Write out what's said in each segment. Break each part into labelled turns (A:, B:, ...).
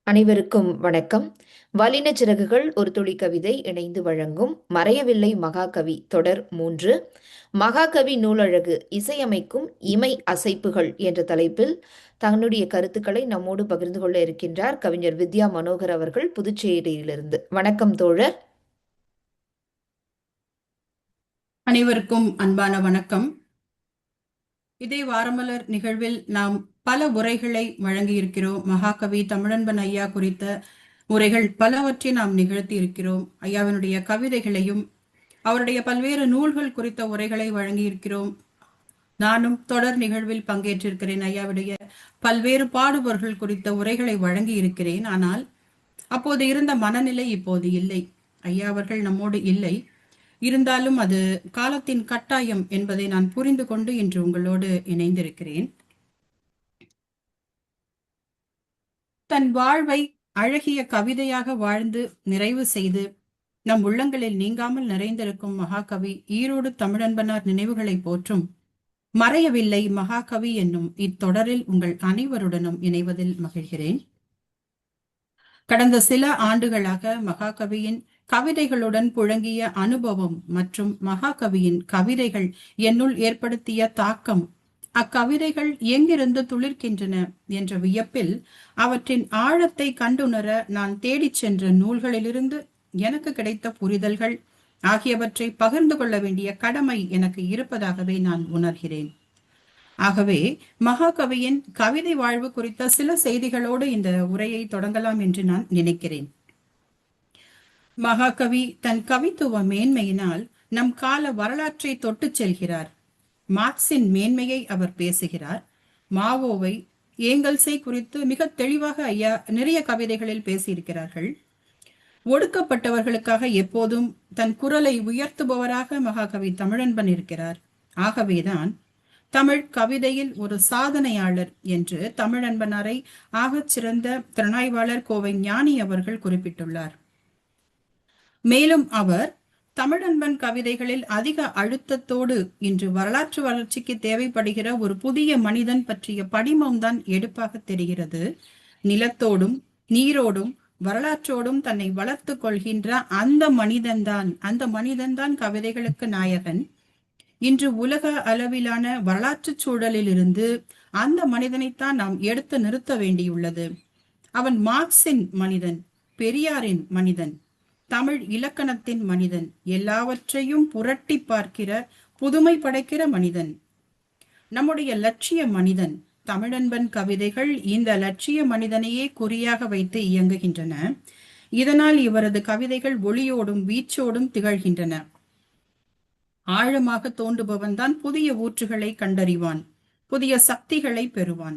A: அனைவருக்கும் வணக்கம். வல்லின சிறகுகள் ஒரு துளி கவிதை இணைந்து வழங்கும் மறையவில்லை மகாகவி தொடர் 3. மகாகவி நூலழகு இசையமைக்கும் இமை அசைப்புகள் என்ற தலைப்பில் தன்னுடைய கருத்துக்களை நம்மோடு பகிர்ந்து கொள்ள இருக்கின்றார் கவிஞர் வித்யா மனோகர் அவர்கள், புதுச்சேரியிலிருந்து. வணக்கம் தோழர்.
B: அனைவருக்கும் அன்பான வணக்கம். இதே வாரமலர் நிகழ்வில் நாம் பல உரைகளை வழங்கியிருக்கிறோம். மகாகவி தமிழன்பன் ஐயா குறித்த உரைகள் பலவற்றை நாம் நிகழ்த்தி இருக்கிறோம். ஐயாவினுடைய கவிதைகளையும் அவருடைய பல்வேறு நூல்கள் குறித்த உரைகளை வழங்கியிருக்கிறோம். நானும் தொடர் நிகழ்வில் பங்கேற்றிருக்கிறேன். ஐயாவுடைய பல்வேறு பாடுபொருள்கள் குறித்த உரைகளை வழங்கி இருக்கிறேன். ஆனால் அப்போது இருந்த மனநிலை இப்போது இல்லை. ஐயா அவர்கள் நம்மோடு இல்லை. இருந்தாலும் அது காலத்தின் கட்டாயம் என்பதை நான் புரிந்து கொண்டு இன்று உங்களோடு இணைந்திருக்கிறேன். தன் வாழ்வை அழகிய கவிதையாக வாழ்ந்து நிறைவு செய்து நம் உள்ளங்களில் நீங்காமல் நிறைந்திருக்கும் மகாகவி ஈரோடு தமிழன்பனார் நினைவுகளை போற்றும் மறையவில்லை மகாகவி என்னும் இத்தொடரில் உங்கள் அனைவருடனும் இணைவதில் மகிழ்கிறேன். கடந்த சில ஆண்டுகளாக மகாகவியின் கவிதைகளுடன் புழங்கிய அனுபவம் மற்றும் மகாகவியின் கவிதைகள் என்னுள் ஏற்படுத்திய தாக்கம், அக்கவிதைகள் எங்கிருந்து துளிர்க்கின்றன என்ற வியப்பில் அவற்றின் ஆழத்தை கண்டுணர நான் தேடிச் சென்ற நூல்களிலிருந்து எனக்கு கிடைத்த புரிதல்கள் ஆகியவற்றை பகிர்ந்து கொள்ள வேண்டிய கடமை எனக்கு இருப்பதாகவே நான் உணர்கிறேன். ஆகவே மகாகவியின் கவிதை வாழ்வு குறித்த சில செய்திகளோடு இந்த உரையை தொடங்கலாம் என்று நான் நினைக்கிறேன். மகாகவி தன் கவித்துவ மேன்மையினால் நம் கால வரலாற்றை தொட்டு செல்கிறார். மார்க்சின் மேன்மையை அவர் பேசுகிறார். மாவோவை, ஏங்கல்ஸை குறித்து மிக தெளிவாக ஐயா நிறைய கவிதைகளில் பேசியிருக்கிறார்கள். ஒடுக்கப்பட்டவர்களுக்காக எப்போதும் தன் குரலை உயர்த்துபவராக மகாகவி தமிழன்பன் இருக்கிறார். ஆகவேதான் தமிழ் கவிதையில் ஒரு சாதனையாளர் என்று தமிழன்பனாரை ஆகச் சிறந்த திறனாய்வாளர் கோவை ஞானி அவர்கள் குறிப்பிட்டுள்ளார். மேலும் அவர் தமிழன்பன் கவிதைகளில் அதிக அழுத்தத்தோடு இன்று வரலாற்று வளர்ச்சிக்கு தேவைப்படுகிற ஒரு புதிய மனிதன் பற்றிய படிமம்தான் எடுப்பாக தெரிகிறது. நிலத்தோடும் நீரோடும் வரலாற்றோடும் தன்னை வளர்த்து கொள்கின்ற அந்த மனிதன்தான் கவிதைகளுக்கு நாயகன். இன்று உலக அளவிலான வரலாற்று சூழலில் இருந்து அந்த மனிதனைத்தான் நாம் எடுத்து நிறுத்த வேண்டியுள்ளது. அவன் மார்க்சின் மனிதன், பெரியாரின் மனிதன், தமிழ் இலக்கணத்தின் மனிதன், எல்லாவற்றையும் புரட்டி பார்க்கிற புதுமை படைக்கிற மனிதன், நம்முடைய லட்சிய மனிதன். தமிழன்பன் கவிதைகள் இந்த லட்சிய மனிதனையே குறியாக வைத்து இயங்குகின்றன. இதனால் இவரது கவிதைகள் ஒளியோடும் வீச்சோடும் திகழ்கின்றன. ஆழமாக தோண்டுபவன் தான் புதிய ஊற்றுகளை கண்டறிவான், புதிய சக்திகளை பெறுவான்.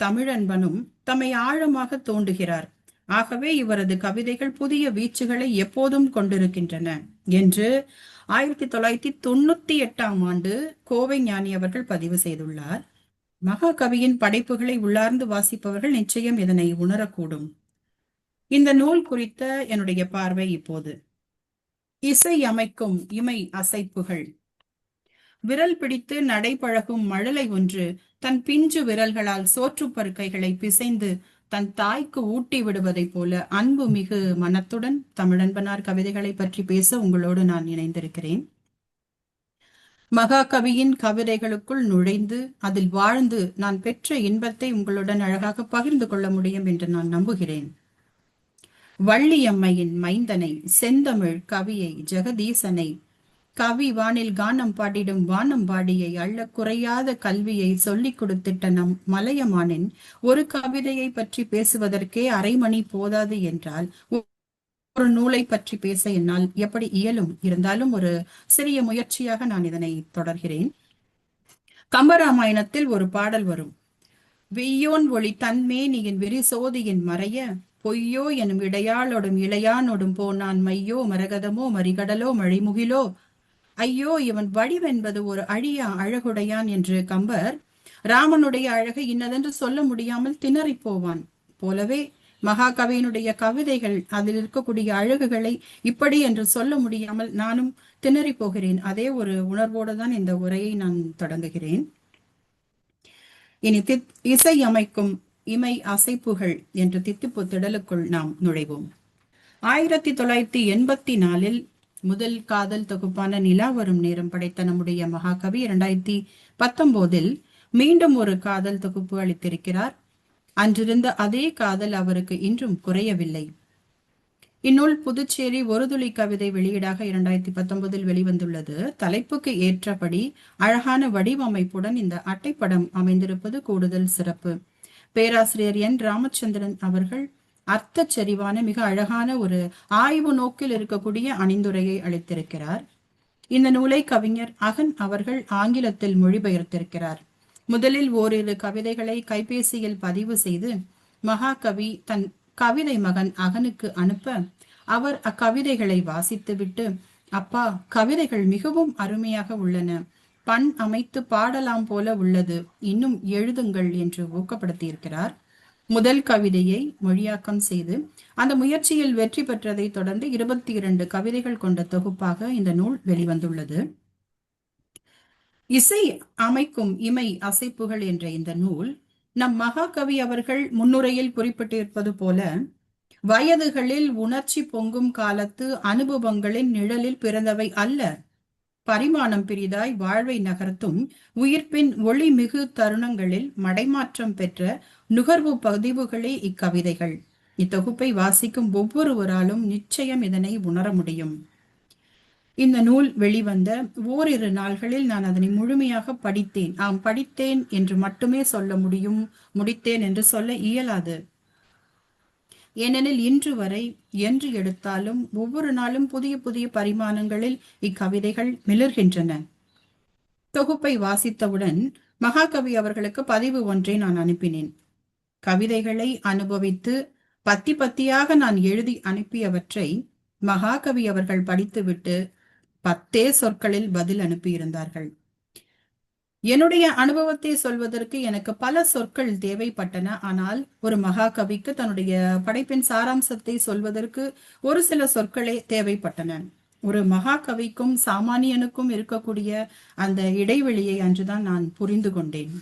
B: தமிழன்பனும் தம்மை ஆழமாக தோண்டுகிறார். ஆகவே இவரது கவிதைகள் புதிய வீச்சுகளை எப்போதும் கொண்டிருக்கின்றன என்று 1998 கோவை ஞானி அவர்கள் பதிவு செய்துள்ளார். மகாகவியின் படைப்புகளை உள்ளார்ந்து வாசிப்பவர்கள் நிச்சயம் இதனை உணரக்கூடும். இந்த நூல் குறித்த என்னுடைய பார்வை இப்போது. இசை அமைக்கும் இமை அசைப்புகள். விரல் பிடித்து நடைபழகும் மழலை ஒன்று தன் பிஞ்சு விரல்களால் சோற்று பருக்கைகளை பிசைந்து தன் தாய்க்கு ஊட்டி விடுவதை போல அன்பு மிகு மனத்துடன் தமிழன்பனார் கவிதைகளை பற்றி பேச உங்களோடு நான் இணைந்திருக்கிறேன். மகாகவியின் கவிதைகளுக்குள் நுழைந்து அதில் வாழ்ந்து நான் பெற்ற இன்பத்தை உங்களுடன் அழகாக பகிர்ந்து கொள்ள முடியும் என்று நான் நம்புகிறேன். வள்ளியம்மையின் மைந்தனை, செந்தமிழ் கவியை, ஜெகதீசனை, கவி வானில் கானம் பாடிடும் வானம் பாடியை, அள்ள குறையாத கல்வியை சொல்லிக் கொடுத்திட்ட நம் மலையமானின் ஒரு கவிதையை பற்றி பேசுவதற்கே அரை மணி போதாது என்றால் ஒரு நூலை பற்றி பேச என்னால் எப்படி இயலும்? இருந்தாலும் ஒரு சிறிய முயற்சியாக நான் இதனை தொடர்கிறேன். கம்பராமாயணத்தில் ஒரு பாடல் வரும். வெய்யோன் ஒளி தன்மேனியின் விரிசோதியின் மறைய, பொய்யோ எனும் இடையாளோடும் இளையானோடும் போனான் மையோ மரகதமோ மறிகடலோ மழைமுகிலோ, ஐயோ இவன் வடிவென்பது ஒரு அழியா அழகுடையான் என்று கம்பர் ராமனுடைய அழகை இன்னதென்று சொல்ல முடியாமல் திணறி போவான் போலவே மகாகவியினுடைய கவிதைகள், அதில் இருக்கக்கூடிய அழகுகளை இப்படி என்று சொல்ல முடியாமல் நானும் திணறி போகிறேன். அதே ஒரு உணர்வோடு தான் இந்த உரையை நான் தொடங்குகிறேன். இனி இசை அமைக்கும் இமை அசைப்புகள் என்ற தித்திப்பு திடலுக்குள் நாம் நுழைவோம். 1984 முதல் காதல் தொகுப்பான நிலா வரும் நேரம் படைத்த நம்முடைய மகாகவி 2019 மீண்டும் ஒரு காதல் தொகுப்பு அளித்திருக்கிறார். அன்றிருந்த அதே காதல் அவருக்கு இன்றும் குறையவில்லை. இந்நூல் புதுச்சேரி ஒரு துளி கவிதை வெளியீடாக 2019 வெளிவந்துள்ளது. தலைப்புக்கு ஏற்றபடி அழகான வடிவமைப்புடன் இந்த அட்டைப்படம் அமைந்திருப்பது கூடுதல் சிறப்பு. பேராசிரியர் என் ராமச்சந்திரன் அவர்கள் அர்த்தச்சரிவான மிக அழகான ஒரு ஆய்வு நோக்கில் இருக்கக்கூடிய அணிந்துரையை அளித்திருக்கிறார். இந்த நூலை கவிஞர் அகன் அவர்கள் ஆங்கிலத்தில் மொழிபெயர்த்திருக்கிறார். முதலில் ஓரிரு கவிதைகளை கைபேசியில் பதிவு செய்து மகாகவி தன் கவிதை மகன் அகனுக்கு அனுப்ப அவர் அக்கவிதைகளை வாசித்துவிட்டு, அப்பா, கவிதைகள் மிகவும் அருமையாக உள்ளன, பண் அமைத்து பாடலாம் போல உள்ளது, இன்னும் எழுதுங்கள் என்று ஊக்கப்படுத்தியிருக்கிறார். முதல் கவிதையை மொழியாக்கம் செய்து அந்த முயற்சியில் வெற்றி பெற்றதை தொடர்ந்து 22 கவிதைகள் கொண்ட தொகுப்பாக இந்த நூல் வெளிவந்துள்ளது. இசை அமைக்கும் இமை அசைப்புகள் என்ற இந்த நூல் நம் மகாகவி அவர்கள் முன்னுரையில் குறிப்பிட்டிருப்பது போல வயதுகளில் உணர்ச்சி பொங்கும் காலத்து அனுபவங்களின் நிழலில் பிறந்தவை அல்ல. பரிமாணம் பிரிதாய் வாழ்வை நகர்த்தும் உயிர்ப்பின் ஒளி மிகு தருணங்களில் மடைமாற்றம் பெற்ற நுகர்வு பதிவுகளே இக்கவிதைகள். இத்தொகுப்பை வாசிக்கும் ஒவ்வொருவராலும் நிச்சயம் இதனை உணர முடியும். இந்த நூல் வெளிவந்த ஓரிரு நாள்களில் நான் அதனை முழுமையாக படித்தேன். படித்தேன் என்று மட்டுமே சொல்ல முடியும், முடித்தேன் என்று சொல்ல இயலாது. ஏனெனில் இன்று வரை என்று எடுத்தாலும் ஒவ்வொரு நாளும் புதிய புதிய பரிமாணங்களில் இக்கவிதைகள் மிளர்கின்றன. தொகுப்பை வாசித்தவுடன் மகாகவி அவர்களுக்கு பதிவு ஒன்றை நான் அனுப்பினேன். கவிதைகளை அனுபவித்து பத்தி பத்தியாக நான் எழுதி அனுப்பியவற்றை மகாகவி அவர்கள் படித்துவிட்டு 10 சொற்களில் பதில் அனுப்பியிருந்தார்கள். என்னுடைய அனுபவத்தை சொல்வதற்கு எனக்கு பல சொற்கள் தேவைப்பட்டன. ஆனால் ஒரு மகாகவிக்கு தன்னுடைய படைப்பின் சாராம்சத்தை சொல்வதற்கு ஒரு சில சொற்களே தேவைப்பட்டன. ஒரு மகாகவிக்கும் சாமானியனுக்கும் இருக்கக்கூடிய அந்த இடைவெளியை அன்றுதான் நான் புரிந்து கொண்டேன்.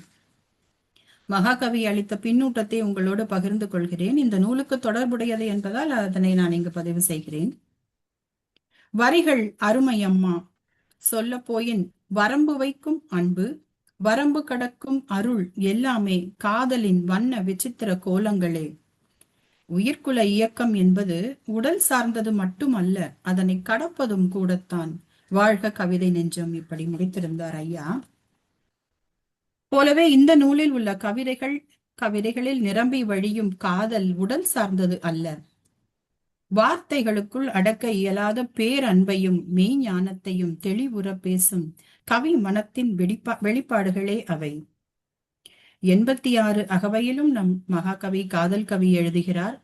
B: மகாகவி அளித்த பின்னூட்டத்தை உங்களோடு பகிர்ந்து கொள்கிறேன். இந்த நூலுக்கு தொடர்புடையது என்பதால் அதனை நான் இங்கு பதிவு செய்கிறேன். வரிகள் அருமையம்மா, சொல்ல போயின் வரம்பு வைக்கும் அன்பு, வரம்பு கடக்கும் அருள் எல்லாமே காதலின் வண்ண விசித்திர கோலங்களே. உயிர்குல இயக்கம் என்பது உடல் சார்ந்தது மட்டுமல்ல, அதனை கடப்பதும் கூடத்தான். வாழ்க கவிதை நெஞ்சம். இப்படி முடித்திருந்தார் ஐயா. போலவே இந்த நூலில் உள்ள கவிதைகளில் நிரம்பி வழியும் காதல் உடல் சார்ந்தது அல்ல. வார்த்தைகளுக்குள் அடக்க இயலாத பேரன்பையும் மெய்ஞானத்தையும் தெளிவுற பேசும் கவி மனத்தின் வெளிப்பாடுகளே அவை. 86 அகவையிலும் நம் மகாகவி காதல் கவி எழுதுகிறார்.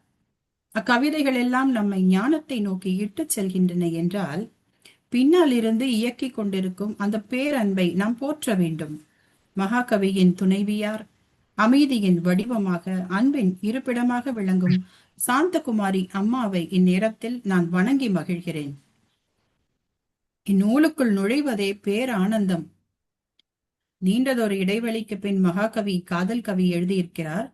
B: அக்கவிதைகள் எல்லாம் நம்மை ஞானத்தை நோக்கி இட்டு செல்கின்றன என்றால் பின்னால் இருந்து இயக்கி கொண்டிருக்கும் அந்த பேரன்பை நாம் போற்ற வேண்டும். மகாகவியின் துணைவியார், அமைதியின் வடிவமாக, அன்பின் இருப்பிடமாக விளங்கும் சாந்தகுமாரி அம்மாவை இந்நேரத்தில் நான் வணங்கி மகிழ்கிறேன். இந்நூலுக்குள் நுழைவதே பேரானந்தம். நீண்டதொரு இடைவெளிக்கு பின் மகாகவி காதல் கவி எழுதியிருக்கிறார்.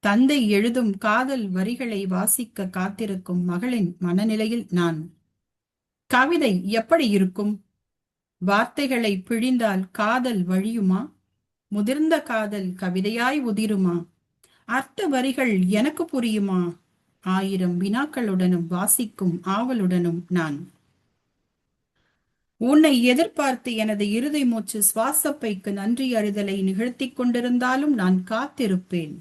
B: தந்தை எழுதும் காதல் வரிகளை வாசிக்க காத்திருக்கும் மகளின் மனநிலையில் நான். கவிதை எப்படி இருக்கும்? வார்த்தைகளை பிழிந்தால் காதல் வழியுமா? முதிர்ந்த காதல் கவிதையாய் உதிருமா? அர்த்த வரிகள் எனக்கு புரியுமா? 1000 வினாக்களுடனும் வாசிக்கும் ஆவலுடனும் நான். உன்னை எதிர்பார்த்து எனது இருதை மூச்சு சுவாசப்பைக்கு நன்றி அறிதலை நிகழ்த்தி கொண்டிருந்தாலும் நான் காத்திருப்பேன்.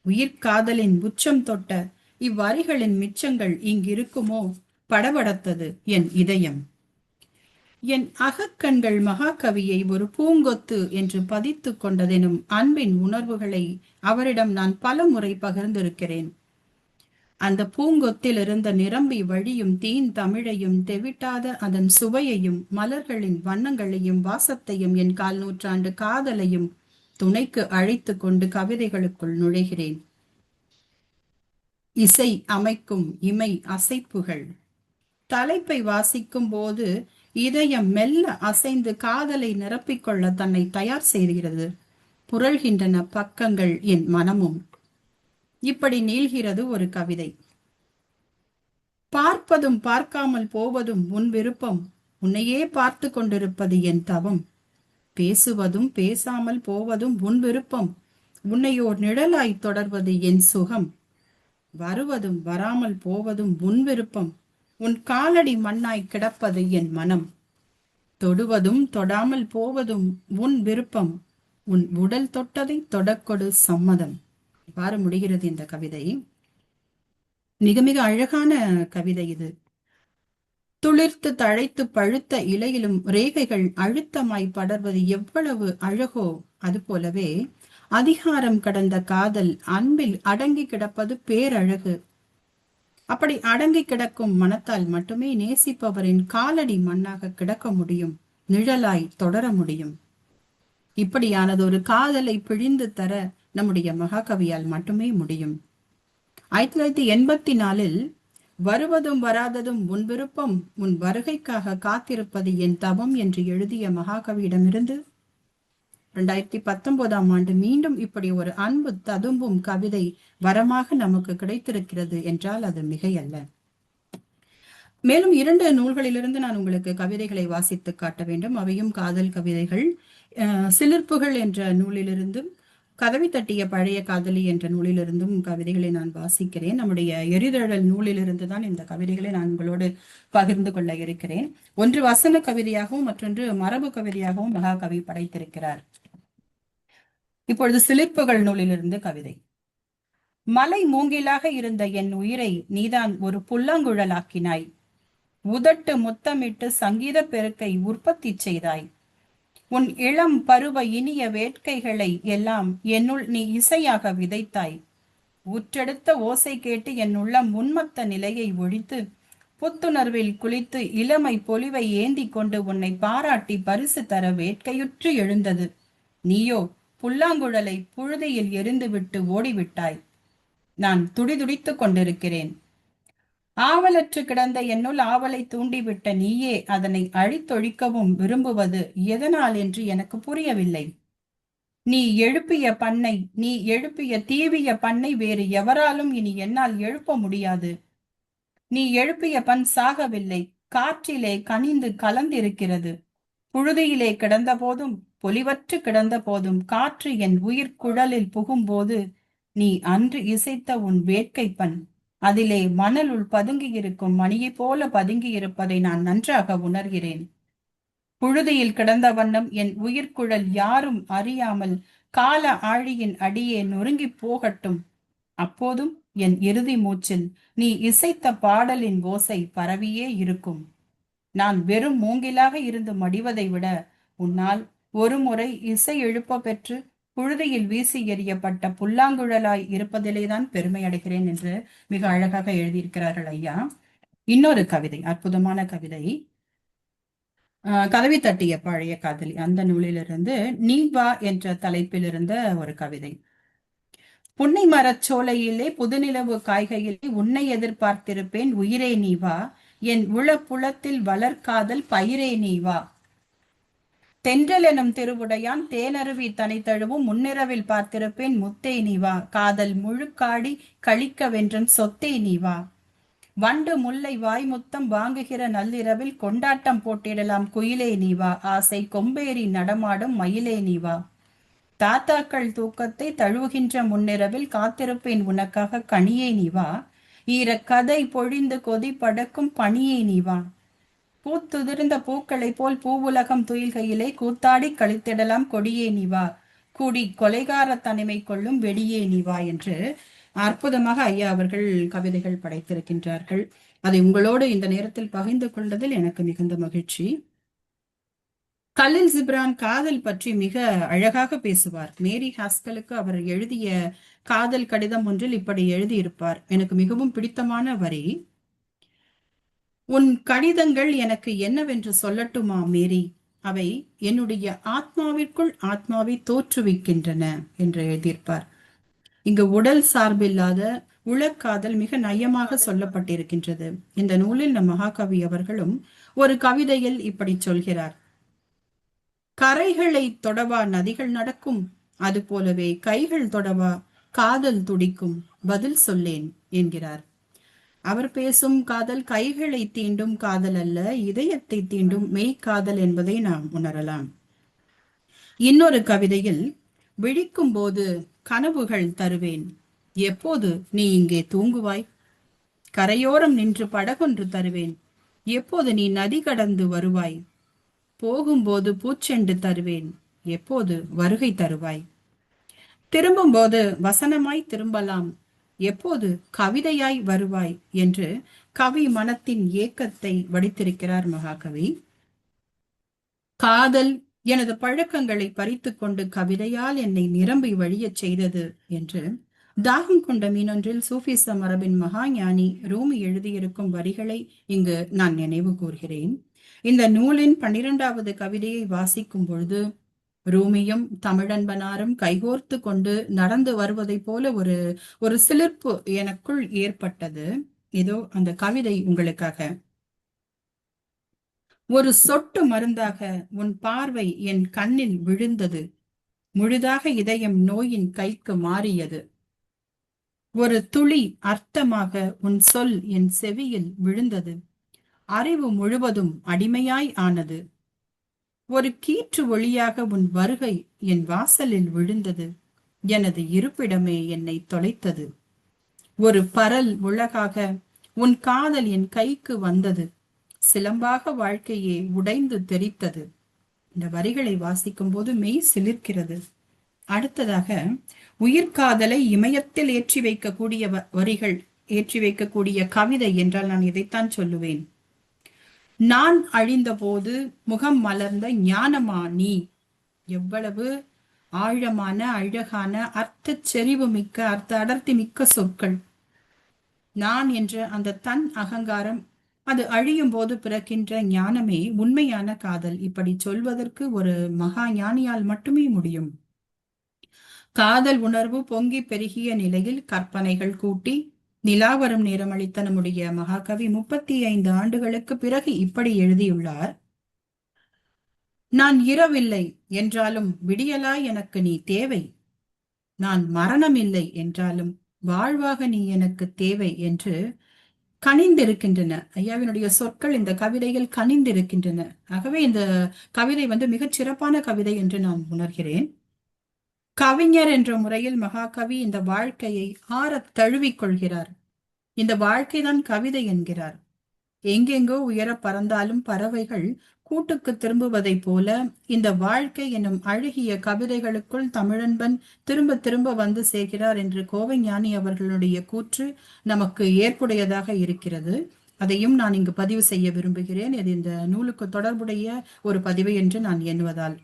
B: உயிர்காதலின் உச்சம் தொட்ட இவ்வரிகளின் மிச்சங்கள் இங்கிருக்குமோ? படபடத்தது என் இதயம். என் அகக்கண்கள் மகாகவியை ஒரு பூங்கொத்து என்று பதித்து கொண்டதெனும் அன்பின் உணர்வுகளை அவரிடம் நான் பல முறை பகிர்ந்திருக்கிறேன். அந்த பூங்கொத்தில் இருந்த நிரம்பி வழியும் தீன் தமிழையும் தெவிட்டாத அதன் சுவையையும் மலர்களின் வண்ணங்களையும் வாசத்தையும் என் 4 நூற்றாண்டு காதலையும் துணைக்கு அழைத்து கொண்டு கவிதைகளுக்குள் நுழைகிறேன். இசை அமைக்கும் இமை அசைப்புகள். தலைப்பை வாசிக்கும் போது இதயம் மெல்ல அசைந்து காதலை நிரப்பிக்கொள்ள தன்னை தயார் செய்கிறது. புரள்கின்றன பக்கங்கள் என் மனமும். இப்படி நீள்கிறது ஒரு கவிதை. பார்ப்பதும் பார்க்காமல் போவதும் உன் விருப்பம், உன்னையே பார்த்து கொண்டிருப்பது என் தவம். பேசுவதும் பேசாமல் போவதும் உன் விருப்பம், உன்னையோர் நிழலாய் தொடர்வது என் சுகம். வருவதும் வராமல் போவதும் உன் விருப்பம், உன் காலடி மண்ணாய் கிடப்பது என் மனம். தொடுவதும் தொடாமல் போவதும் உன் விருப்பம், உன் உடல் தொட்டதை தொடக்கொடு சம்மதம். இவ்வாறு முடிகிறது இந்த கவிதை. மிக மிக அழகான கவிதை இது. துளிர்த்து தழைத்து பழுத்த இலையிலும் ரேகைகள் அழுத்தமாய் படர்வது எவ்வளவு அழகோ, அது போலவே அதிகாரம் கடந்த காதல் அன்பில் அடங்கி கிடப்பது பேரழகு. அப்படி அடங்கி கிடக்கும் மனத்தால் மட்டுமே நேசிப்பவரின் காலடி மண்ணாக கிடக்க முடியும், நிழலாய் தொடர முடியும். இப்படியானது ஒரு காதலை பிழிந்து தர நம்முடைய மகாகவியால் மட்டுமே முடியும். 1984 வருவதும் வராததும் உன் விருப்பம், உன் வருகைக்காக காத்திருப்பது என் தவம் என்று எழுதிய மகாகவியிடமிருந்து 2019 மீண்டும் இப்படி ஒரு அன்பு ததும்பும் கவிதை வரமாக நமக்கு கிடைத்திருக்கிறது என்றால் அது மிகையல்ல. மேலும் 2 நூல்களிலிருந்து நான் உங்களுக்கு கவிதைகளை வாசித்து காட்ட வேண்டும். அவையும் காதல் கவிதைகள். சிலிர்ப்புகள் என்ற நூலிலிருந்தும் கதவை தட்டிய பழைய காதலி என்ற நூலிலிருந்தும் கவிதைகளை நான் வாசிக்கிறேன். நம்முடைய எரிதழல் நூலிலிருந்து தான் இந்த கவிதைகளை நான் உங்களோடு பகிர்ந்து கொள்ள இருக்கிறேன். ஒன்று வசன கவிதையாகவும் மற்றொன்று மரபு கவிதையாகவும் மகாகவி படைத்திருக்கிறார். இப்பொழுது சிலிர்ப்புகள் நூலிலிருந்து கவிதை. மலை மூங்கிலாக இருந்த என் உயிரை நீதான் ஒரு புல்லாங்குழலாக்கினாய். உதட்டு முத்தமிட்டு சங்கீத பெருக்கை உற்பத்தி செய்தாய். உன் இளம் பருவ இனிய வேட்கைகளை எல்லாம் என்னுள் நீ இசையாக விதைத்தாய். உற்றெடுத்த ஓசை கேட்டு என் உள்ளம் உன்மத்த நிலையை ஒழித்து புத்துணர்வில் குளித்து இளமை பொலிவை ஏந்தி கொண்டு உன்னை பாராட்டி பரிசு தர வேட்கையுற்று எழுந்தது. நீயோ புல்லாங்குழலை புழுதியில் எரிந்துவிட்டு ஓடிவிட்டாய். நான் துடிதுடித்துக் கொண்டிருக்கிறேன். ஆவலற்று கிடந்த என்னுள் ஆவலை தூண்டிவிட்ட நீயே அதனை அழித்தொழிக்கவும் விரும்புவது எதனால் என்று எனக்கு புரியவில்லை. நீ எழுப்பிய பண்ணை, நீ எழுப்பிய தீவிய பண்ணை வேறு எவராலும் இனி என்னால் எழுப்ப முடியாது. நீ எழுப்பிய பண் சாகவில்லை, காற்றிலே கனிந்து கலந்திருக்கிறது. புழுதியிலே கிடந்த போதும் பொலிவற்று கிடந்த போதும் காற்று என் உயிர் குழலில் புகும்போது நீ அன்று இசைத்த உன் வேட்கை பண் அதிலே மணலுள் பதுங்கியிருக்கும் மணியை போல பதுங்கி இருப்பதை நான் நன்றாக உணர்கிறேன். புழுதியில் கிடந்த வண்ணம் என் உயிர்குழல் யாரும் அறியாமல் கால ஆழியின் அடியே நொறுங்கி போகட்டும். அப்போதும் என் இறுதி மூச்சில் நீ இசைத்த பாடலின் ஓசை பரவியே இருக்கும். நான் வெறும் மூங்கிலாக இருந்து மடிவதை விட உன்னால் ஒரு முறை இசை எழுப்ப பெற்று புழுதியில் வீசி எறியப்பட்ட புல்லாங்குழலாய் இருப்பதிலேதான் பெருமை அடைகிறேன் என்று மிக அழகாக எழுதியிருக்கிறார்கள் ஐயா. இன்னொரு கவிதை, அற்புதமான கவிதை. கதவை தட்டிய பழைய காதலி அந்த நூலிலிருந்து நீ வா என்ற தலைப்பில் இருந்த ஒரு கவிதை. புன்னை மரச்சோலையிலே புதுநிலவு காய்கையிலே உன்னை எதிர்பார்த்திருப்பேன் உயிரே நீ வா. என் உளப்புலத்தில் வளர்காதல் பயிரே நீ வா. தென்றல் எனும் திருவுடையான் தேனருவி தனை தழுவும் முன்னிரவில் பார்த்திருப்பேன் முத்தே நீ வா. காதல் முழுக்காடி கழிக்க வென்றும் சொத்தே நீ வா. வண்டு முல்லை வாய்முத்தம் வாங்குகிற நள்ளிரவில் கொண்டாட்டம் போட்டிடலாம் குயிலே நீ வா. ஆசை கொம்பேறி நடமாடும் மயிலே நீ வா. தாத்தாக்கள் தூக்கத்தை தழுவுகின்ற முன்னிரவில் காத்திருப்பேன் உனக்காக கனியே நீ வா. ஈர கதை பொழிந்து கொதி படக்கும் பணியே நீ வா. பூத்துதிர்ந்த பூக்களை போல் பூவுலகம் துயில்கையிலே கூத்தாடி கழித்திடலாம் கொடியே நீ வா. கூடி கொலைகார தனிமை கொள்ளும் வெடியே நீ வா என்று அற்புதமாக ஐயா அவர்கள் கவிதைகள் படைத்திருக்கின்றார்கள். அதை உங்களோடு இந்த நேரத்தில் பகிர்ந்து கொள்வதில் எனக்கு மிகுந்த மகிழ்ச்சி. கலில் ஜிப்ரான் காதல் பற்றி மிக அழகாக பேசுவார். மேரி ஹாஸ்கலுக்கு அவர் எழுதிய காதல் கடிதம் ஒன்றில் இப்படி எழுதியிருப்பார். எனக்கு மிகவும் பிடித்தமான வரி, உன் கடிதங்கள் எனக்கு என்னவென்று சொல்லட்டுமா மேரி, அவை என்னுடைய ஆத்மாவிற்குள் ஆத்மாவை தோற்றுவிக்கின்றன என்று எழுதியிருப்பார். இங்கு உடல் சார்பில்லாத உளக்காதல் மிக நயமாக சொல்லப்பட்டிருக்கின்றது. இந்த நூலில் நம் மகாகவி அவர்களும் ஒரு கவிதையில் இப்படி சொல்கிறார், கரைகளை தொடவா நதிகள் நடக்கும், அது போலவே கைகள் தொடவா காதல் துடிக்கும், பதில் சொல்லேன் என்கிறார். அவர் பேசும் காதல் கைகளை தீண்டும் காதல் அல்ல, இதயத்தை தீண்டும் மெய்க்காதல் என்பதை நாம் உணரலாம். இன்னொரு கவிதையில், விழிக்கும் போது கனவுகள் தருவேன், எப்போது நீ இங்கே தூங்குவாய்? கரையோரம் நின்று படகொன்று தருவேன், எப்போது நீ நதி கடந்து வருவாய்? போகும்போது பூச்செண்டு தருவேன், எப்போது வருகை தருவாய்? திரும்பும் போது வசனமாய் திரும்பலாம், எப்போது கவிதையாய் வருவாய் என்று கவி மனத்தின் ஏக்கத்தை வடித்திருக்கிறார் மகாகவி. காதல் எனது பழக்கங்களை பறித்து கொண்டு கவிதையால் என்னை நிரம்பி வழியச் செய்தது என்று தாகம் கொண்ட மீனொன்றில் சூஃபிச மரபின் மகா ஞானி ரூமி எழுதியிருக்கும் வரிகளை இங்கு நான் நினைவு கூர்கிறேன். இந்த நூலின் 12வது கவிதையை வாசிக்கும் பொழுது ரூமியும் தமிழன்பனாரும் கைகோர்த்து கொண்டு நடந்து வருவதை போல ஒரு சிலிர்ப்பு எனக்குள் ஏற்பட்டது. இதோ அந்த கவிதை உங்களுக்காக. ஒரு சொட்டு மருந்தாக உன் பார்வை என் கண்ணில் விழுந்தது, முழுதாக இதயம் நோயின் கைக்கு மாறியது. ஒரு துளி அர்த்தமாக உன் சொல் என் செவியில் விழுந்தது, அறிவு முழுவதும் அடிமையாய் ஆனது. ஒரு கீற்று ஒளியாக உன் வருகை என் வாசலில் விழுந்தது, எனது இருப்பிடமே என்னை தொலைத்தது. ஒரு பரல் உலகாக உன் காதல் என் கைக்கு வந்தது, சிலம்பாக வாழ்க்கையே உடைந்து தெரித்தது. இந்த வரிகளை வாசிக்கும் போது மெய் சிலிர்க்கிறது. அடுத்ததாக, உயிர்காதலை இமயத்தில் ஏற்றி வைக்கக்கூடிய வரிகள், ஏற்றி வைக்கக்கூடிய கவிதை என்றால் நான் இதைத்தான் சொல்லுவேன். நான் அழிந்த போது முகம் மலர்ந்த ஞானமா நீ, எவ்வளவு ஆழமான அழகான அர்த்த செறிவு மிக்க, அர்த்த அடர்த்தி மிக்க சொற்கள். நான் என்ற அந்த தன் அகங்காரம், அது அழியும் போது பிறக்கின்ற ஞானமே உண்மையான காதல். இப்படி சொல்வதற்கு ஒரு மகா ஞானியால் மட்டுமே முடியும். காதல் உணர்வு பொங்கி பெருகிய நிலையில் கற்பனைகள் கூட்டி நிலாவரும் நேரம் அளித்த நம்முடைய மகாகவி 35 ஆண்டுகளுக்கு பிறகு இப்படி எழுதியுள்ளார். நான் இரவில்லை என்றாலும் விடியலாய் எனக்கு நீ தேவை, நான் மரணம் இல்லை என்றாலும் வாழ்வாக நீ எனக்கு தேவை என்று கனிந்திருக்கின்றன. ஐயாவினுடைய சொற்கள் இந்த கவிதையில் கனிந்திருக்கின்றன. ஆகவே இந்த கவிதை மிகச் சிறப்பான கவிதை என்று நான் உணர்கிறேன். கவிஞர் என்ற முறையில் மகாகவி இந்த வாழ்க்கையை ஆறத் தழுவிக் கொள்கிறார். இந்த வாழ்க்கைதான் கவிதை என்கிறார். எங்கெங்கோ உயர பறந்தாலும் பறவைகள் கூட்டுக்கு திரும்புவதை போல இந்த வாழ்க்கை என்னும் அழகிய கவிதைகளுக்குள் தமிழன்பன் திரும்ப திரும்ப வந்து சேர்க்கிறார் என்று கோவை ஞானி அவர்களுடைய கூற்று நமக்கு ஏற்புடையதாக இருக்கிறது. அதையும் நான் இங்கு பதிவு செய்ய விரும்புகிறேன். இது இந்த நூலுக்கு தொடர்புடைய ஒரு பதிவு என்று நான் எண்ணுவதால்.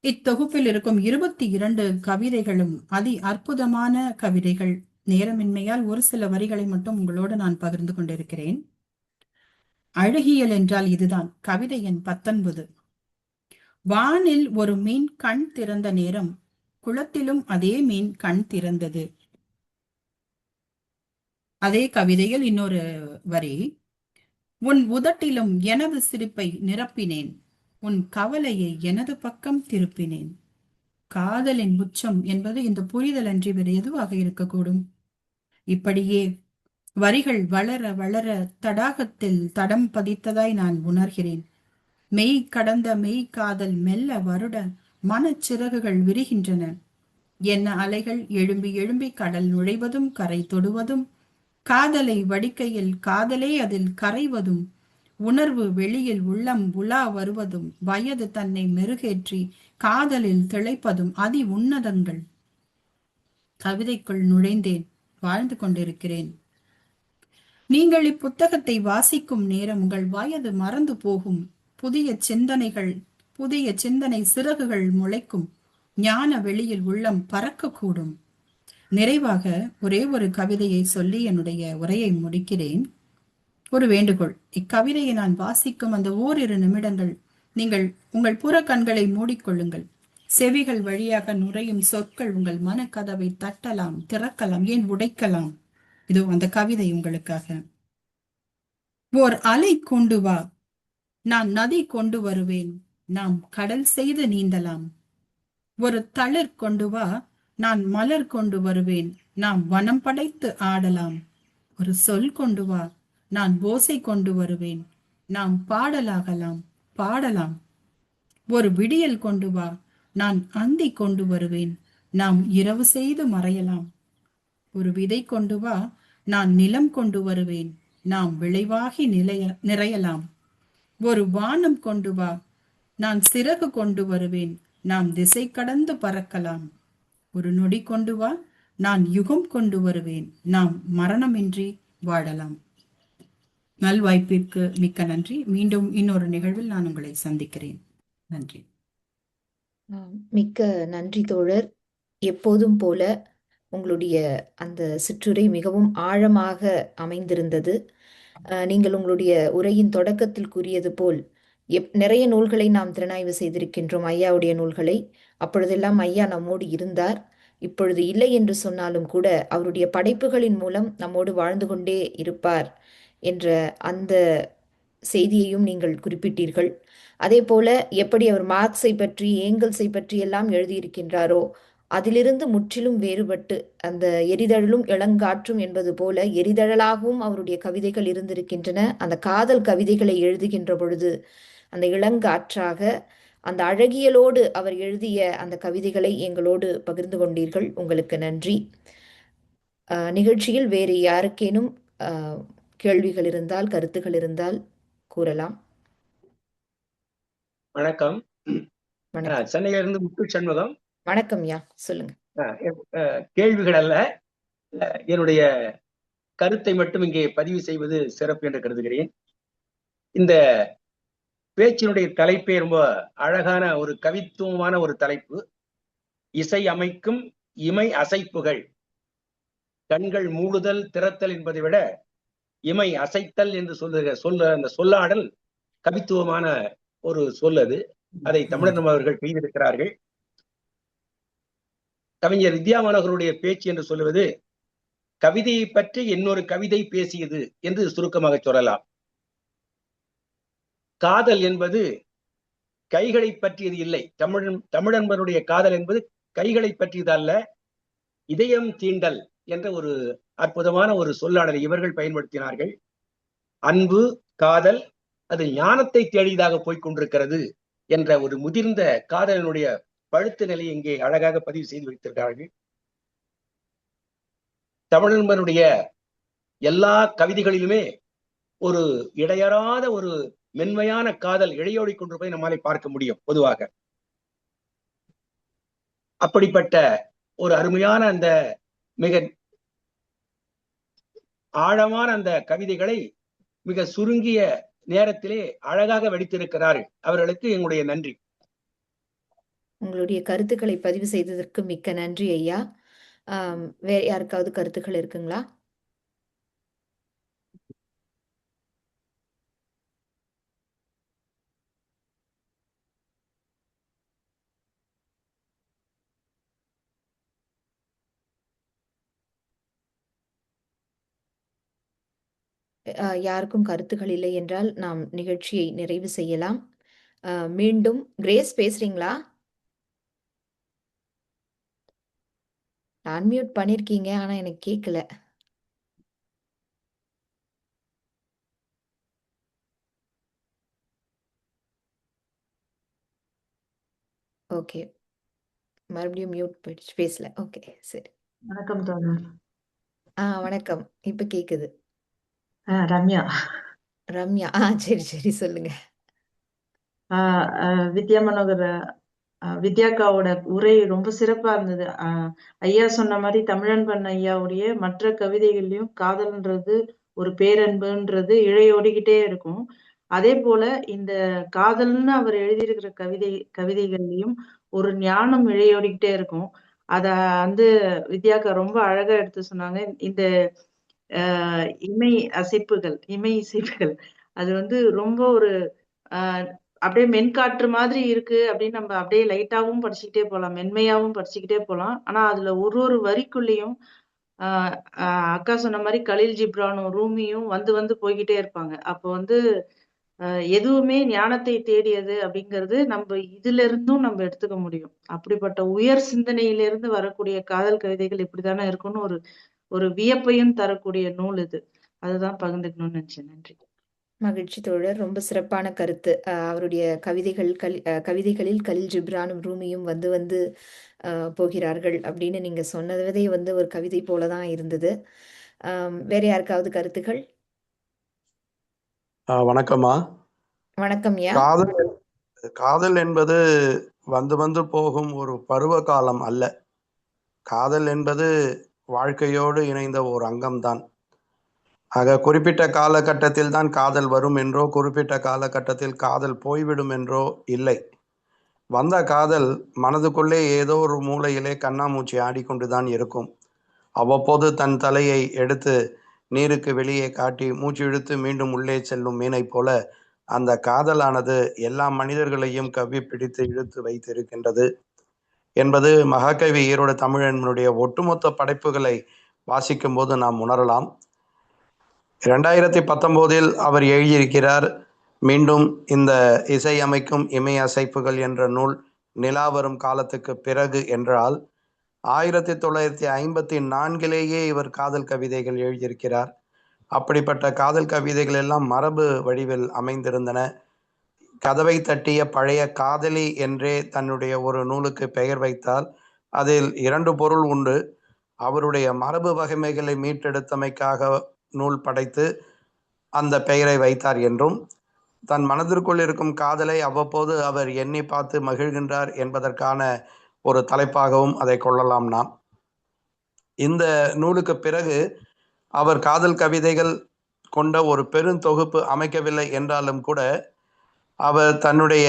B: இத்தொகுப்பில் இருக்கும் 22 கவிதைகளும் அதி அற்புதமான கவிதைகள். நேரமின்மையால் ஒரு சில வரிகளை மட்டும் உங்களோடு நான் பகிர்ந்து கொண்டிருக்கிறேன். அழகியல் என்றால் இதுதான். கவிதை எண் 19. வானில் ஒரு மீன் கண் திறந்த நேரம் குளத்திலும் அதே மீன் கண் திறந்தது. அதே கவிதையில் இன்னொரு வரி, உன் உதட்டிலும் எனது சிரிப்பை நிரப்பினேன், உன் கவலையை எனது பக்கம் திருப்பினேன். காதலின் உச்சம் என்பது இந்த புரிதல் அன்றி வேறு எதுவாக இருக்கக்கூடும்? இப்படியே வரிகள் வளர வளர தடாகத்தில் தடம் பதித்ததாய் நான் உணர்கிறேன். மெய் கடந்த மெய் காதல் மெல்ல வருட மனச்சிறகுகள் விரிகின்றன. என்ன அலைகள் எழும்பி எழும்பி கடல் நுழைவதும் கரை தொடுவதும், காதலை வடிக்கையில் காதலே அதில் கரைவதும், உணர்வு வெளியில் உள்ளம் உலா வருவதும், வயது தன்னை மெருகேற்றி காதலில் திளைப்பதும் அதி உன்னதங்கள். கவிதைக்குள் நுழைந்தேன், வாழ்ந்து கொண்டிருக்கிறேன். நீங்கள் இப்புத்தகத்தை வாசிக்கும் நேரம் உங்கள் வயது மறந்து போகும். புதிய சிந்தனைகள், புதிய சிந்தனை சிறகுகள் முளைக்கும். ஞான வெளியில் உள்ளம் பறக்கக்கூடும். நிறைவாக ஒரே ஒரு கவிதையை சொல்லி என்னுடைய உரையை முடிக்கிறேன். ஒரு வேண்டுகோள். இக்கவிதையை நான் வாசிக்கும் அந்த ஓரிரு நிமிடங்கள் நீங்கள் உங்கள் புற கண்களை மூடிக்கொள்ளுங்கள். செவிகள் வழியாக நுரையும் சொற்கள் உங்கள் மனக்கதவை தட்டலாம், திறக்கலாம், ஏன் உடைக்கலாம். இதோ அந்த கவிதை உங்களுக்காக. ஓர் அலை கொண்டு வா, நான் நதி கொண்டு வருவேன், நாம் கடல் செய்து நீந்தலாம். ஒரு தளிர் கொண்டு வா, நான் மலர் கொண்டு வருவேன், நாம் வனம் படைத்து ஆடலாம். ஒரு சொல் கொண்டு வா, நான் ஓசை கொண்டு வருவேன், நாம் பாடலாகலாம், பாடலாம். ஒரு விடியல் கொண்டு வா, நான் அந்தி கொண்டு வருவேன், நாம் இரவு செய்து மறையலாம். ஒரு விதை கொண்டு வா, நான் நிலம் கொண்டு வருவேன், நாம் விளைவாகி நிறையலாம். ஒரு வானம் கொண்டு வா, நான் சிறகு கொண்டு வருவேன், நாம் திசை கடந்து பறக்கலாம். ஒரு நொடி கொண்டு வா, நான் யுகம் கொண்டு வருவேன், நாம் மரணமின்றி வாழலாம். நல்வாய்ப்பிற்கு மிக்க நன்றி. மீண்டும் இன்னொரு நிகழ்வில் நான் உங்களை சந்திக்கிறேன். நன்றி.
A: மிக்க நன்றி தோழர். எப்போதும் போல உங்களுடைய அந்த சிற்றுரை மிகவும் ஆழமாக அமைந்திருந்தது. நீங்கள் உங்களுடைய உரையின் தொடக்கத்தில் கூறியது போல் நிறைய நூல்களை நாம் திறனாய்வு செய்திருக்கின்றோம், ஐயாவுடைய நூல்களை. அப்பொழுதெல்லாம் ஐயா நம்மோடு இருந்தார். இப்பொழுது இல்லை என்று சொன்னாலும் கூட அவருடைய படைப்புகளின் மூலம் நம்மோடு வாழ்ந்து கொண்டே இருப்பார் என்ற அந்த செய்தியையும் நீங்கள் குறிப்பிட்டீர்கள். அதே போல எப்படி அவர் மார்க்ஸை பற்றி, ஏங்கல்ஸை பற்றி எல்லாம் எழுதியிருக்கின்றாரோ அதிலிருந்து முற்றிலும் வேறுபட்டு அந்த எரிதழலும் இளங்காற்றும் என்பது போல எரிதழலாகவும் அவருடைய கவிதைகள் இருந்திருக்கின்றன. அந்த காதல் கவிதைகளை எழுதுகின்ற பொழுது அந்த இளங்காற்றாக அந்த அழகியலோடு அவர் எழுதிய அந்த கவிதைகளை எங்களோடு பகிர்ந்து கொண்டீர்கள். உங்களுக்கு நன்றி. நிகழ்ச்சியில் வேறு யாருக்கேனும் கேள்விகள் இருந்தால், கருத்துகள் இருந்தால் கூறலாம்.
C: வணக்கம்.
A: வணக்கம்.
C: சென்னையிலிருந்து முத்து சண்முகம்.
A: வணக்கம் யா, சொல்லுங்க.
C: கேள்விகள் அல்ல, என்னுடைய கருத்தை மட்டும் இங்கே பதிவு செய்வது சிறப்பு என்று கருதுகிறேன். இந்த பேச்சினுடைய தலைப்பே ரொம்ப அழகான ஒரு கவித்துவமான ஒரு தலைப்பு. இசை அமைக்கும் இமை அசைப்புகள். கண்கள் மூடுதல் திறத்தல் என்பதை விட இமை அசைத்தல் என்று அந்த சொல்லாடல் கவித்துவமான ஒரு சொல். அது அதை தமிழன் அவர்கள் செய்திருக்கிறார்கள். கவிஞர் வித்யாமானவர்களுடைய பேச்சு என்று சொல்லுவது கவிதையை பற்றி இன்னொரு கவிதை பேசியது என்று சுருக்கமாக சொல்லலாம். காதல் என்பது கைகளை பற்றியது இல்லை. தமிழன்பனுடைய காதல் என்பது கைகளை பற்றியது அல்ல, இதயம் தீண்டல் என்ற ஒரு அற்புதமான ஒரு சொல்லாடலை இவர்கள் பயன்படுத்தினார்கள். அன்பு, காதல் அது ஞானத்தை தேடியதாக போய்கொண்டிருக்கிறது என்ற ஒரு முதிர்ந்த காதலனுடைய பழுத்த நிலை இங்கே அழகாக பதிவு செய்து வைத்திருக்கிறார்கள். தமிழன்பனுடைய எல்லா கவிதைகளிலுமே ஒரு இடையறாத ஒரு மென்மையான காதல் இழையோடி கொண்டிருப்பதை நம்மாலே பார்க்க முடியும். பொதுவாக அப்படிப்பட்ட ஒரு அருமையான அந்த மிக ஆழமான அந்த கவிதைகளை மிக சுருங்கிய நேரத்திலே அழகாக வடித்திருக்கிறார்கள். அவர்களுக்கு எங்களுடைய நன்றி.
A: உங்களுடைய கருத்துக்களை பதிவு செய்ததற்கு மிக்க நன்றி ஐயா. வேற யாருக்காவது கருத்துக்கள் இருக்குங்களா? யாருக்கும் கருத்துக்கள் இல்லை என்றால் நாம் நிகழ்ச்சியை நிறைவு செய்யலாம். மீண்டும் கிரேஸ் பேசுறீங்களா? அன்மியூட் பண்ணிருக்கீங்க, ஆனா எனக்கு கேட்கல. ஓகே, மறுபடியும் மியூட் போயிடுச்சு, பேசல. ஓகே, சரி.
D: வணக்கம் தோழர்.
A: வணக்கம். இப்ப கேக்குது.
D: ரம்யா.
A: ரம்யா, சரி சரி, சொல்லுங்க.
D: வித்யா மனோகர் வித்யாக்காவோட உரை ரொம்ப சிறப்பா இருந்தது. ஐயா சொன்ன மாதிரி தமிழன்பன் ஐயாவுடைய மற்ற கவிதைகள்லயும் காதல்ன்றது ஒரு பேரன்புன்றது இழையோடிக்கிட்டே இருக்கும். அதே போல இந்த காதல்னு அவர் எழுதியிருக்கிற கவிதைகள்லயும் ஒரு ஞானம் இழையோடிக்கிட்டே இருக்கும். அத வந்து வித்யாக்கா ரொம்ப அழகா எடுத்து சொன்னாங்க. இந்த இமை இசைப்புகள் அது வந்து ரொம்ப ஒரு அப்படியே மென்காற்று மாதிரி இருக்கு அப்படின்னு நம்ம அப்படியே லைட்டாவும் படிச்சுக்கிட்டே போலாம், மென்மையாவும் படிச்சுக்கிட்டே போலாம். ஆனா அதுல ஒரு ஒரு வரிக்குள்ளேயும் அக்கா சொன்ன மாதிரி கலீல் ஜிப்ரானும் ரூமியும் வந்து வந்து போய்கிட்டே இருப்பாங்க. அப்போ வந்து எதுவுமே ஞானத்தை தேடியது அப்படிங்கிறது நம்ம இதுல இருந்தும் நம்ம எடுத்துக்க முடியும். அப்படிப்பட்ட உயர் சிந்தனையிலிருந்து வரக்கூடிய காதல் கவிதைகள் இப்படித்தானே இருக்கும்னு ஒரு ஒரு வியப்பையும் தரக்கூடிய நூல் இது. அதுதான் பகிர்ந்துக்கணும்னு நினைச்சேன். நன்றி.
A: மகிழ்ச்சி தோழர். ரொம்ப சிறப்பான கருத்து. அவருடைய கவிதைகளில் கலீல் ஜிப்ரானும் ரூமியும் வந்து வந்து போகிறார்கள் அப்படின்னு நீங்கள் சொன்னதே வந்து ஒரு கவிதை போல தான் இருந்தது. வேற யாருக்காவது கருத்துக்கள்?
E: வணக்கம்மா.
A: வணக்கம் யா.
E: காதல் என்பது வந்து வந்து போகும் ஒரு பருவ காலம் அல்ல. காதல் என்பது வாழ்க்கையோடு இணைந்த ஒரு அங்கம்தான். ஆக குறிப்பிட்ட காலகட்டத்தில் தான் காதல் வரும் என்றோ, குறிப்பிட்ட காலகட்டத்தில் காதல் போய்விடும் என்றோ இல்லை. வந்த காதல் மனதுக்குள்ளே ஏதோ ஒரு மூலையிலே கண்ணாமூச்சி ஆடிக்கொண்டுதான் இருக்கும். அவ்வப்போது தன் தலையை எடுத்து நீருக்கு வெளியே காட்டி மூச்சு இழுத்து மீண்டும் உள்ளே செல்லும் மீனை போல அந்த காதலானது எல்லா மனிதர்களையும் கவ்வி பிடித்து இழுத்து வைத்திருக்கின்றது என்பது மகாகவி ஈரோடு தமிழனுடைய ஒட்டுமொத்த படைப்புகளை வாசிக்கும் போது நாம் உணரலாம். 2019 அவர் எழுதியிருக்கிறார். மீண்டும் இந்த இசையமைக்கும் இமய அசைப்புகள் என்ற நூல் நிலா வரும் காலத்துக்கு பிறகு என்றால் 1954 இவர் காதல் கவிதைகள் எழுதியிருக்கிறார். அப்படிப்பட்ட காதல் கவிதைகள் எல்லாம் மரபு வடிவில் அமைந்திருந்தன. கதவை தட்டிய பழைய காதலி என்றே தன்னுடைய ஒரு நூலுக்கு பெயர் வைத்தால் அதில் 2 பொருள் உண்டு. அவருடைய மரபு வகைமைகளை மீட்டெடுத்தமைக்காக நூல் படைத்து அந்த பெயரை வைத்தார் என்றும், தன் மனதிற்குள் இருக்கும் காதலை அவ்வப்போது அவர் எண்ணி பார்த்து மகிழ்கின்றார் என்பதற்கான ஒரு தலைப்பாகவும் அதை கொள்ளலாம். நாம் இந்த நூலுக்கு பிறகு அவர் காதல் கவிதைகள் கொண்ட ஒரு பெருந்தொகுப்பு அமைக்கவில்லை என்றாலும் கூட அவர் தன்னுடைய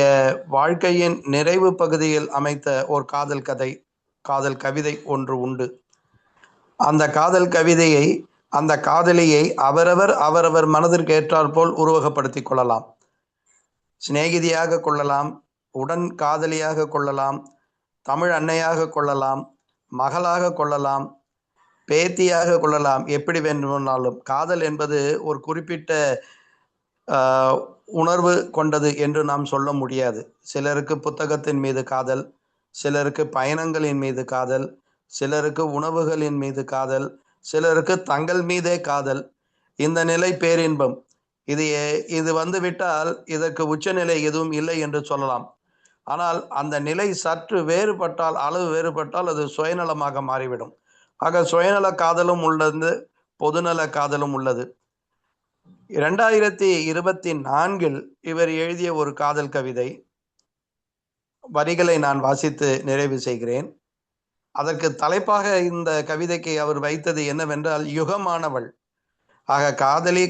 E: வாழ்க்கையின் நிறைவு பகுதியில் அமைத்த ஒரு காதல் கவிதை ஒன்று உண்டு. அந்த காதல் கவிதையை, அந்த காதலியை அவரவர் மனதிற்கு ஏற்றாற்போல் உருவகப்படுத்திக் கொள்ளலாம். சிநேகிதியாக கொள்ளலாம், உடன் காதலியாக கொள்ளலாம், தமிழ் அன்னையாக கொள்ளலாம், மகளாக கொள்ளலாம், பேத்தியாக கொள்ளலாம். எப்படி வேண்டுமானாலும் காதல் என்பது ஒரு குறிப்பிட்ட உணர்வு கொண்டது என்று நாம் சொல்ல முடியாது. சிலருக்கு புத்தகத்தின் மீது காதல், சிலருக்கு பயணங்களின் மீது காதல், சிலருக்கு உணவுகளின் மீது காதல், சிலருக்கு தங்கள் மீதே காதல். இந்த நிலை பேரின்பம். இது வந்துவிட்டால் இதற்கு உச்சநிலை எதுவும் இல்லை என்று சொல்லலாம். ஆனால் அந்த நிலை சற்று வேறுபட்டால், அளவு வேறுபட்டால் அது சுயநலமாக மாறிவிடும். ஆக சுயநல காதலும் உள்ளது, பொதுநல காதலும் உள்ளது. 2024 இவர் எழுதிய ஒரு காதல் கவிதை வரிகளை நான் வாசித்து நிறைவு செய்கிறேன். அதற்கு தலைப்பாக இந்த கவிதைக்கு அவர் வைத்தது என்னவென்றால், யுகமானவள். ஆக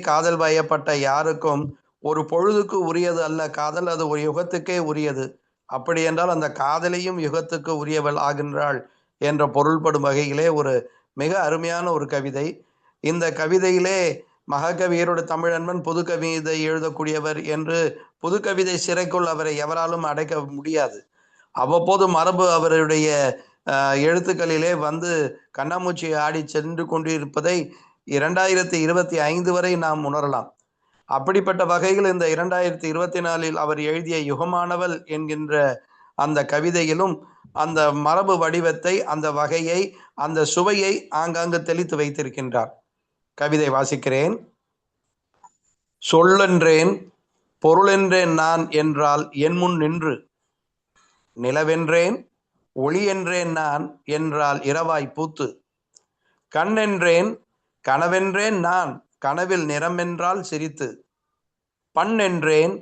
E: காதல் வயப்பட்ட யாருக்கும் ஒரு பொழுதுக்கு உரியது அல்ல காதல், அது ஒரு யுகத்துக்கே உரியது. அப்படி என்றால் அந்த காதலியும் யுகத்துக்கு உரியவள் ஆகின்றாள் என்ற பொருள்படும் வகையிலே ஒரு மிக அருமையான ஒரு கவிதை. இந்த கவிதையிலே மகாகவி ஈரோடு தமிழன்பன் புது கவிதை எழுதக்கூடியவர் என்று புது கவிதை சிறைக்குள் அவரை எவராலும் அடைக்க முடியாது. அவ்வப்போது மரபு அவருடைய எழுத்துக்களிலே வந்து கண்ணாமூச்சி ஆடி சென்று கொண்டிருப்பதை 2025 வரை நாம் உணரலாம். அப்படிப்பட்ட வகையில் இந்த 2024 அவர் எழுதிய யுகமானவள் என்கின்ற அந்த கவிதையிலும் அந்த மரபு வடிவத்தை, அந்த வகையை, அந்த சுவையை ஆங்காங்கு தெளித்து வைத்திருக்கின்றார். கவிதை வாசிக்கிறேன். சொல்லென்றேன், பொருளென்றேன் நான் என்றால் என் முன் நின்று, நிலவென்றேன், ஒளி என்றேன் நான் என்றால் இரவாய் பூத்து, கண்ணென்றேன், கனவென்றேன் நான் கனவில் நிறமென்றால் சிரித்து, பண்ணென்றேன்,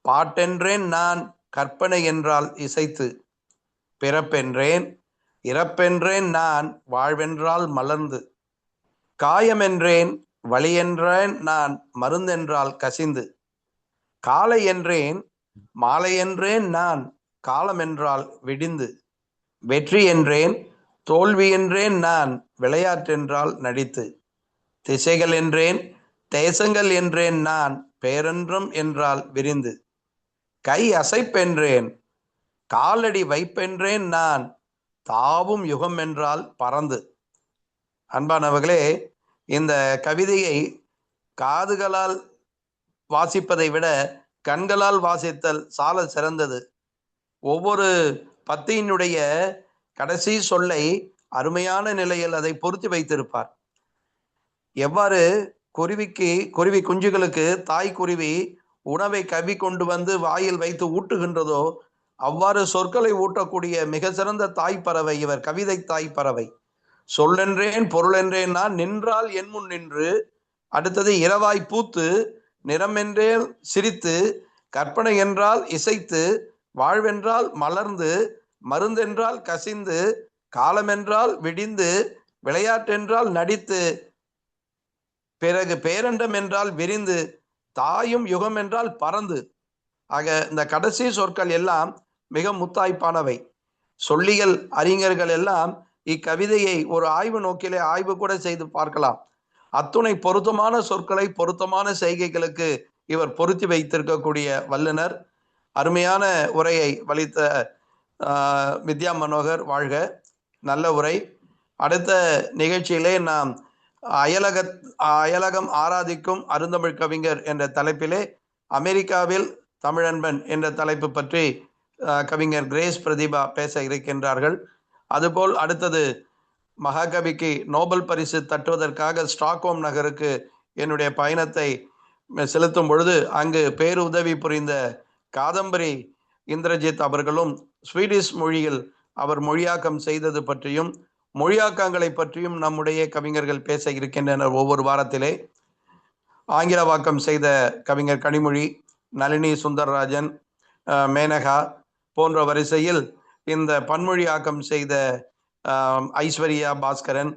E: பாட்டென்றேன் நான் கற்பனை என்றால் இசைத்து, பிறப்பென்றேன், இறப்பென்றேன் நான் வாழ்வென்றால் மலர்ந்து, காயமென்றேன், வலியென்றேன் நான் மருந்தென்றால் கசிந்து, காலை என்றேன், மாலை என்றேன் நான் காலமென்றால் விடிந்து, வெற்றி என்றேன், தோல்வி என்றேன் நான் விளையாட்டென்றால் நடித்து, திசைகள் என்றேன், தேசங்கள் என்றேன் நான் பேரன்றம் என்றால் விரிந்து, கை அசைப்பென்றேன், காலடி வைப்பென்றேன் நான் தாவும் யுகம் என்றால் பறந்து. அன்பானவர்களே, இந்த கவிதையை காதுகளால் வாசிப்பதை விட கண்களால் வாசித்தல் சால சிறந்தது. ஒவ்வொரு பத்தியினுடைய கடைசி சொல்லை அருமையான நிலையில் அதை பொருத்தி வைத்திருப்பார். எவ்வாறு குருவி குஞ்சுகளுக்கு தாய் குருவி உணவை கவி கொண்டு வந்து வாயில் வைத்து ஊட்டுகின்றதோ அவ்வாறு சொற்களை ஊட்டக்கூடிய மிக சிறந்த தாய் பறவை இவர். கவிதை தாய் பறவை. சொல்லென்றேன் பொருளென்றேன் நான் நின்றால் என் முன் நின்று, அடுத்தது இரவாய் பூத்து நிறமென்றேல் சிரித்து, கற்பனை என்றால் இசைத்து, வாழ்வென்றால் மலர்ந்து, மருந்தென்றால் கசிந்து, காலமென்றால் விடிந்து, விளையாட்டென்றால் நடித்து, பிறகு பேரண்டம் என்றால் விரிந்து, தாயும் யுகம் என்றால் பறந்து. ஆக இந்த கடைசி சொற்கள் எல்லாம் மிக முத்தாய்ப்பானவை. சொல்லியல் அறிஞர்கள் எல்லாம் இக்கவிதையை ஒரு ஆய்வு நோக்கிலே ஆய்வு கூட செய்து பார்க்கலாம். அத்துணை பொருத்தமான சொற்களை பொருத்தமான செய்கைகளுக்கு இவர் பொருத்தி வைத்திருக்கக்கூடிய வல்லுனர். அருமையான உரையை வலித்த வித்யா மனோகர் வாழ்க. நல்ல உரை. அடுத்த நிகழ்ச்சியிலே நாம் அயலகம் ஆராதிக்கும் அருந்தமிழ் கவிஞர் என்ற தலைப்பிலே அமெரிக்காவில் தமிழன்பன் என்ற தலைப்பு பற்றி கவிஞர் கிரேஸ் பிரதீபா பேச இருக்கின்றார்கள். அதுபோல் அடுத்தது மகாகவிக்கு நோபல் பரிசு தட்டுவதற்காக ஸ்டாக்ஹோம் நகருக்கு என்னுடைய பயணத்தை செலுத்தும் பொழுது அங்கு பேருதவி புரிந்த காதம்பரி இந்திரஜித் அவர்களும் ஸ்வீடிஷ் மொழியில் அவர் மொழியாக்கம் செய்தது பற்றியும் மொழியாக்கங்களை பற்றியும் நம்முடைய கவிஞர்கள் பேச இருக்கின்றனர் ஒவ்வொரு வாரத்திலே. ஆங்கிலவாக்கம் செய்த கவிஞர் கனிமொழி, நளினி சுந்தரராஜன், மேனகா போன்ற வரிசையில் இந்த பன்மொழியாக்கம் செய்த ஐஸ்வர்யா பாஸ்கரன்,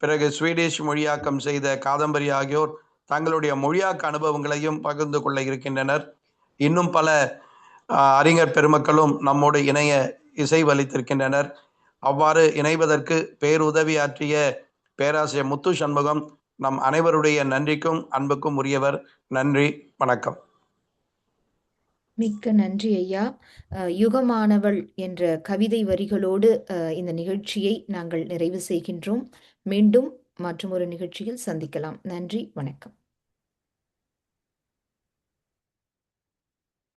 E: பிறகு ஸ்வீடிஷ் மொழியாக்கம் செய்த காதம்பரி ஆகியோர் தங்களுடைய மொழியாக்க அனுபவங்களையும் பகிர்ந்து கொள்ள இருக்கின்றனர். இன்னும் பல அறிஞர் பெருமக்களும் நம்மோடு இணைய இசைவளித்திருக்கின்றனர். அவ்வாறு இணைவதற்கு பேருதவி ஆற்றிய பேராசிரியர் முத்து சண்முகம் நம் அனைவருடைய நன்றிக்கும் அன்புக்கும் உரியவர். நன்றி, வணக்கம்.
A: மிக்க நன்றி ஐயா. யுகமானவள் என்ற கவிதை வரிகளோடு இந்த நிகழ்ச்சியை நாங்கள் நிறைவு செய்கின்றோம். மீண்டும் மற்றும் ஒரு நிகழ்ச்சியில் சந்திக்கலாம். நன்றி, வணக்கம்.